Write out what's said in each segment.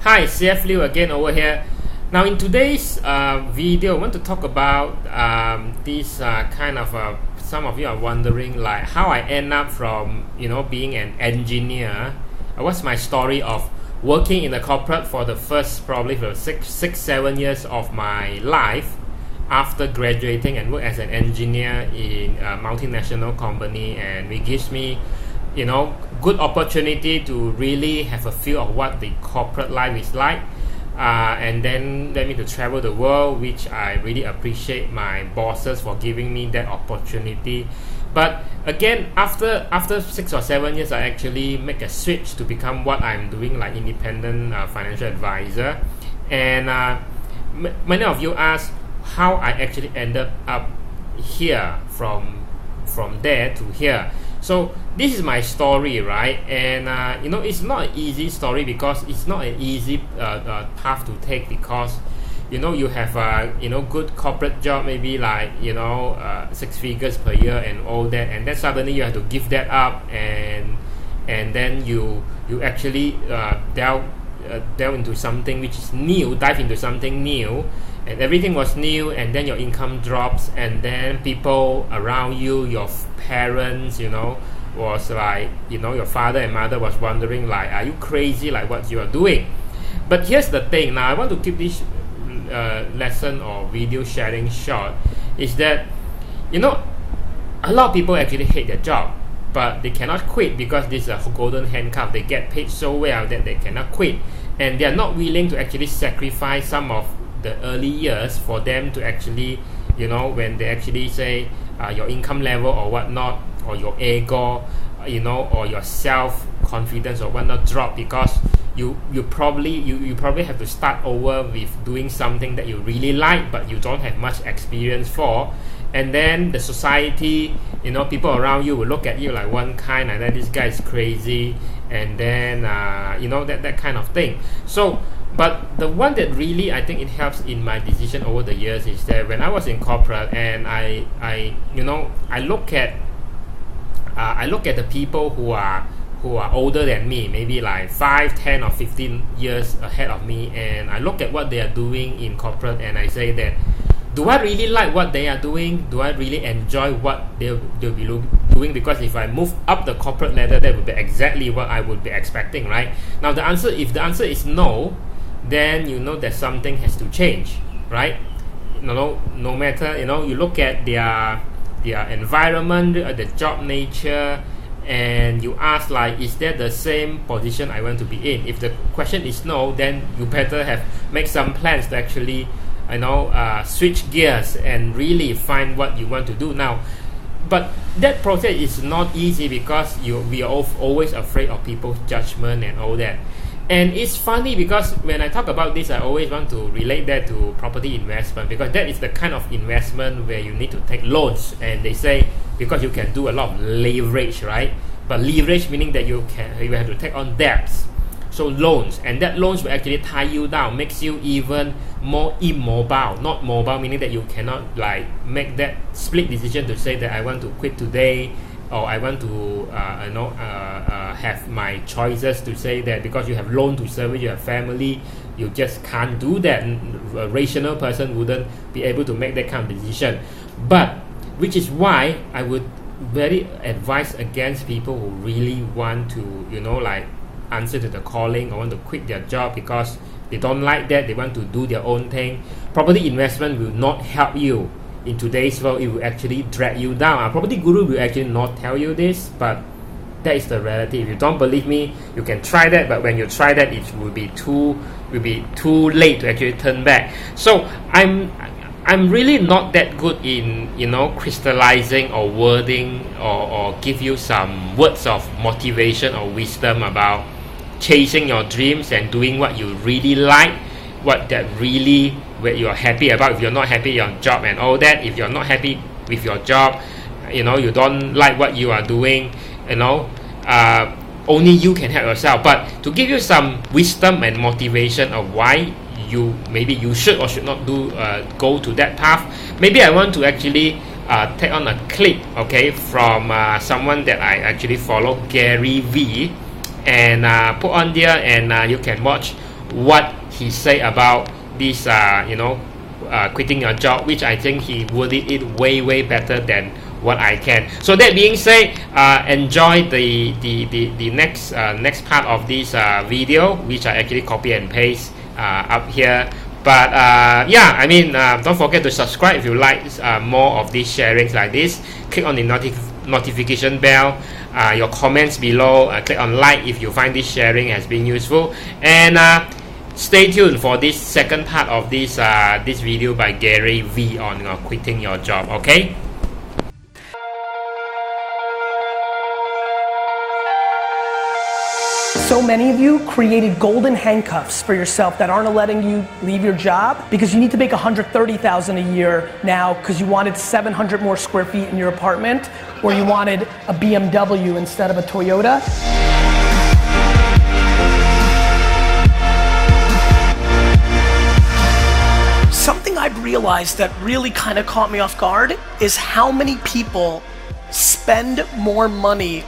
Hi, CF Lieu again over here. Now in today's video, I want to talk about this kind of some of you are wondering like how I end up from being an engineer. What's my story of working in a corporate for the first probably for six, 7 years of my life after graduating and work as an engineer in a multinational company, and it gives me good opportunity to really have a feel of what the corporate life is like, and then let me to travel the world, which I really appreciate my bosses for giving me that opportunity. But again, after 6 or 7 years, I actually make a switch to become what I'm doing, like independent financial advisor. And many of you ask how I actually ended up here from there to here. So this is my story, right? And it's not an easy story because it's not an easy path to take, because you have a good corporate job, maybe like 6 figures per year and all that, and then suddenly you have to give that up, and then you actually delve into something which is new, dive into something new, and everything was new, and then your income drops, and then people around you, your parents, was like, your father and mother was wondering like, are you crazy, like what you are doing? But here's the thing. Now I want to keep this lesson or video sharing short, is that a lot of people actually hate their job, but they cannot quit because this is a golden handcuff. They get paid so well that they cannot quit, and they are not willing to actually sacrifice some of the early years for them to actually, when they actually say your income level or whatnot, or your ego, or your self-confidence or whatnot drop, because you probably have to start over with doing something that you really like but you don't have much experience for, and then the society, people around you will look at you like one kind, and then this guy is crazy, and then that kind of thing. So but the one that really I think it helps in my decision over the years is that when I was in corporate, and I look at the people who are older than me, maybe like 5, 10 or 15 years ahead of me, and I look at what they are doing in corporate, and I say that, do I really like what they are doing? Do I really enjoy what they'll be doing? Because if I move up the corporate ladder, that would be exactly what I would be expecting, right? Now if the answer is no, then that something has to change, right? No matter, you look at their environment, the job nature, and you ask like, is that the same position I want to be in? If the question is no, then you better make some plans to actually switch gears and really find what you want to do now. But that process is not easy because we are always afraid of people's judgment and all that. And it's funny because when I talk about this, I always want to relate that to property investment, because that is the kind of investment where you need to take loans, and they say because you can do a lot of leverage, right? But leverage meaning that you have to take on debts, so loans, and that loans will actually tie you down, makes you even more immobile. Not mobile meaning that you cannot like make that split decision to say that I want to quit today, or I want to have my choices to say that, because you have loan to service, you have family, you just can't do that. A rational person wouldn't be able to make that kind of decision. But which is why I would very advise against people who really want to answer to the calling or want to quit their job because they don't like that, they want to do their own thing. Property investment will not help you. In today's world, it will actually drag you down. Our property guru will actually not tell you this, but that is the reality. If you don't believe me, you can try that, but when you try that, it will be too late to actually turn back. So I'm really not that good in crystallizing or wording or give you some words of motivation or wisdom about chasing your dreams and doing what you really like, where you're happy about. If you're not happy with your job and all that, if you're not happy with your job, you don't like what you are doing, only you can help yourself. But to give you some wisdom and motivation of why you should or should not go to that path, maybe I want to actually take on a clip, from someone that I actually follow, Gary V, and put on there, and you can watch what he say about this, quitting your job, which I think he worded it way better than what I can. So that being said, enjoy the next part of this video, which I actually copy and paste up here. But yeah, I mean, don't forget to subscribe if you like more of these sharings like this. Click on the notification bell, your comments below, click on like if you find this sharing has been useful, and stay tuned for this second part of this this video by Gary V on quitting your job. Okay. So many of you created golden handcuffs for yourself that aren't letting you leave your job because you need to make $130,000 a year now because you wanted 700 more square feet in your apartment, or you wanted a BMW instead of a Toyota. Something I've realized that really kind of caught me off guard is how many people spend more money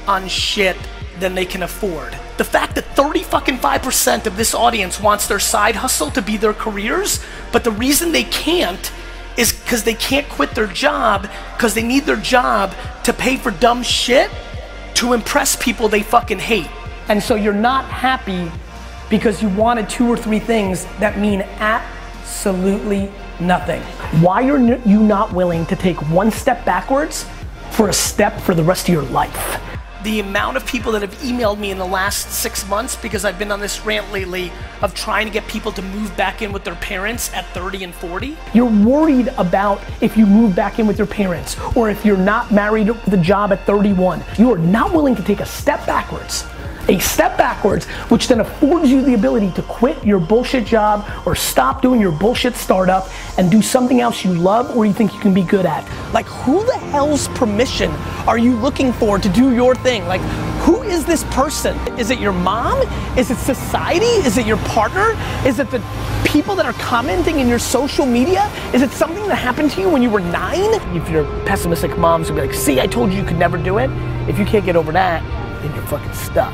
on shit than they can afford. The fact that 35% of this audience wants their side hustle to be their careers, but the reason they can't is because they can't quit their job because they need their job to pay for dumb shit to impress people they fucking hate. And so you're not happy because you wanted 2 or 3 things that mean absolutely nothing. Why are you not willing to take 1 step backwards for a step for the rest of your life? The amount of people that have emailed me in the last 6 months, because I've been on this rant lately of trying to get people to move back in with their parents at 30 and 40. You're worried about if you move back in with your parents, or if you're not married with a job at 31. You are not willing to take a step backwards. A step backwards, which then affords you the ability to quit your bullshit job or stop doing your bullshit startup and do something else you love or you think you can be good at. Like, who the hell's permission are you looking for to do your thing? Like, who is this person? Is it your mom? Is it society? Is it your partner? Is it the people that are commenting in your social media? Is it something that happened to you when you were 9? If you're pessimistic moms will be like, see, I told you could never do it. If you can't get over that, then you're fucking stuck.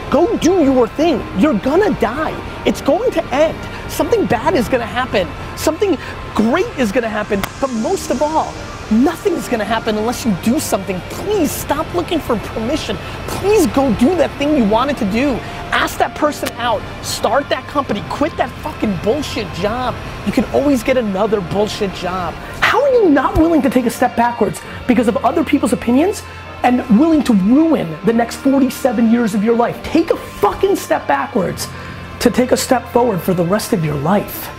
Go do your thing. You're gonna die. It's going to end. Something bad is gonna happen. Something great is gonna happen. But most of all, nothing's gonna happen unless you do something. Please stop looking for permission. Please go do that thing you wanted to do. Ask that person out. Start that company. Quit that fucking bullshit job. You can always get another bullshit job. How are you not willing to take a step backwards because of other people's opinions and willing to ruin the next 47 years of your life? Take a fucking step backwards to take a step forward for the rest of your life.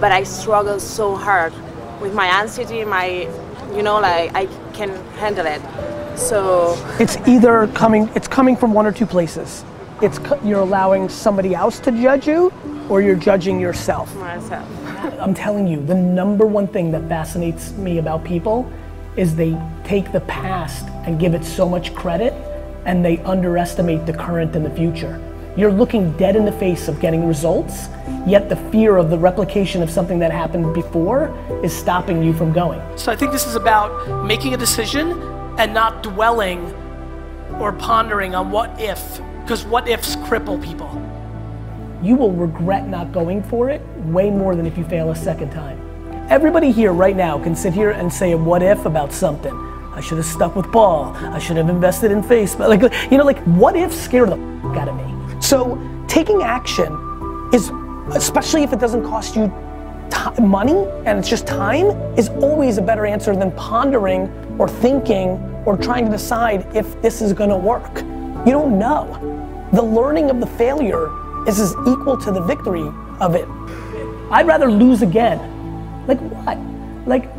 But I struggle so hard with my anxiety, like I can handle it. So it's either coming from 1 or 2 places. You're allowing somebody else to judge you, or you're judging yourself. Myself. I'm telling you, the number one thing that fascinates me about people is they take the past and give it so much credit, and they underestimate the current and the future. You're looking dead in the face of getting results, yet the fear of the replication of something that happened before is stopping you from going. So I think this is about making a decision and not dwelling or pondering on what if, because what ifs cripple people. You will regret not going for it way more than if you fail a second time. Everybody here right now can sit here and say a what if about something. I should have stuck with ball. I should have invested in Facebook. Like what if scare the fuck out of me. So taking action is, especially if it doesn't cost you money and it's just time, is always a better answer than pondering or thinking or trying to decide if this is gonna work. You don't know. The learning of the failure is as equal to the victory of it. I'd rather lose again. Like what? Like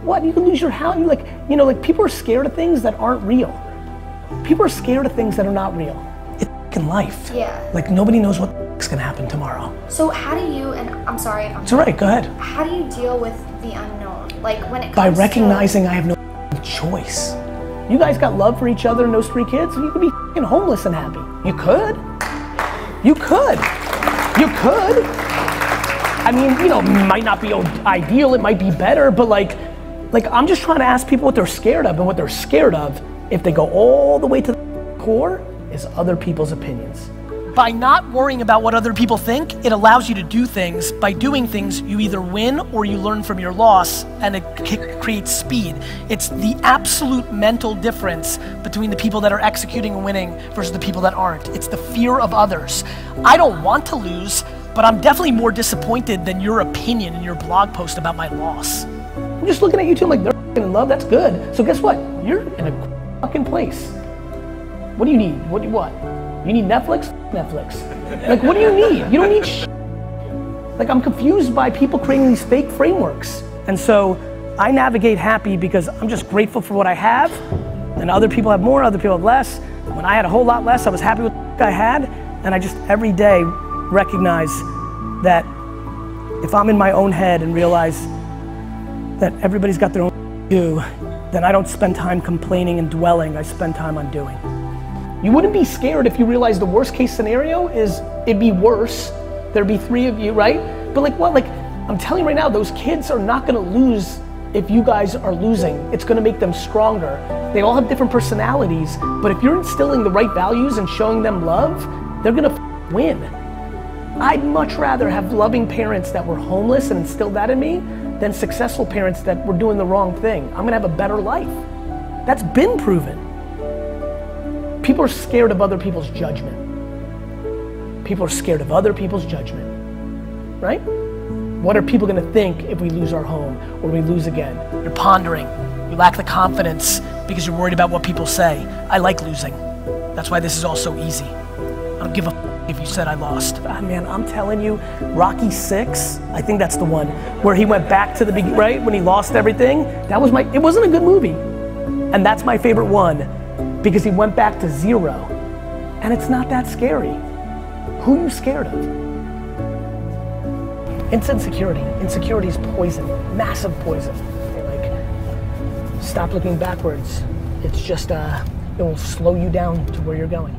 what? You can lose your house. Like people are scared of things that aren't real. People are scared of things that are not real. It's fucking life. Yeah. Like nobody knows what's gonna happen tomorrow. So how do you, and I'm sorry if I'm It's all right, go ahead. How do you deal with the unknown? Like when it comes By recognizing I have no choice. You guys got love for each other and those 3 kids, you could be f***ing homeless and happy. You could. You could. You could. I mean, you know, might not be ideal, it might be better, but like I'm just trying to ask people what they're scared of, and what they're scared of, if they go all the way to the core, is other people's opinions. By not worrying about what other people think, it allows you to do things. By doing things, you either win or you learn from your loss, and it creates speed. It's the absolute mental difference between the people that are executing and winning versus the people that aren't. It's the fear of others. I don't want to lose, but I'm definitely more disappointed than your opinion in your blog post about my loss. I'm just looking at you two, I'm like, they're in love, that's good. So guess what? You're in a fucking place. What do you need? What do you want? You need Netflix? Netflix. Like, what do you need? You don't need shit. Like, I'm confused by people creating these fake frameworks. And so I navigate happy because I'm just grateful for what I have, and other people have more, other people have less. When I had a whole lot less, I was happy with what I had, and I just every day recognize that if I'm in my own head and realize that everybody's got their own do, then I don't spend time complaining and dwelling, I spend time on doing. You wouldn't be scared if you realized the worst case scenario is it'd be worse. There'd be 3 of you, right? But like what? Like, I'm telling you right now, those kids are not gonna lose if you guys are losing. It's gonna make them stronger. They all have different personalities, but if you're instilling the right values and showing them love, they're gonna win. I'd much rather have loving parents that were homeless and instilled that in me than successful parents that were doing the wrong thing. I'm gonna have a better life. That's been proven. People are scared of other people's judgment. People are scared of other people's judgment, right? What are people gonna think if we lose our home or we lose again? You're pondering, you lack the confidence because you're worried about what people say. I like losing. That's why this is all so easy. I don't give a f if you said I lost. Ah, man, I'm telling you, Rocky 6, I think that's the one, where he went back to the beginning, right? When he lost everything, that was it wasn't a good movie. And that's my favorite one, because he went back to 0. And it's not that scary. Who are you scared of? It's insecurity. Insecurity is poison, massive poison. Okay, like, stop looking backwards. It's just, it will slow you down to where you're going.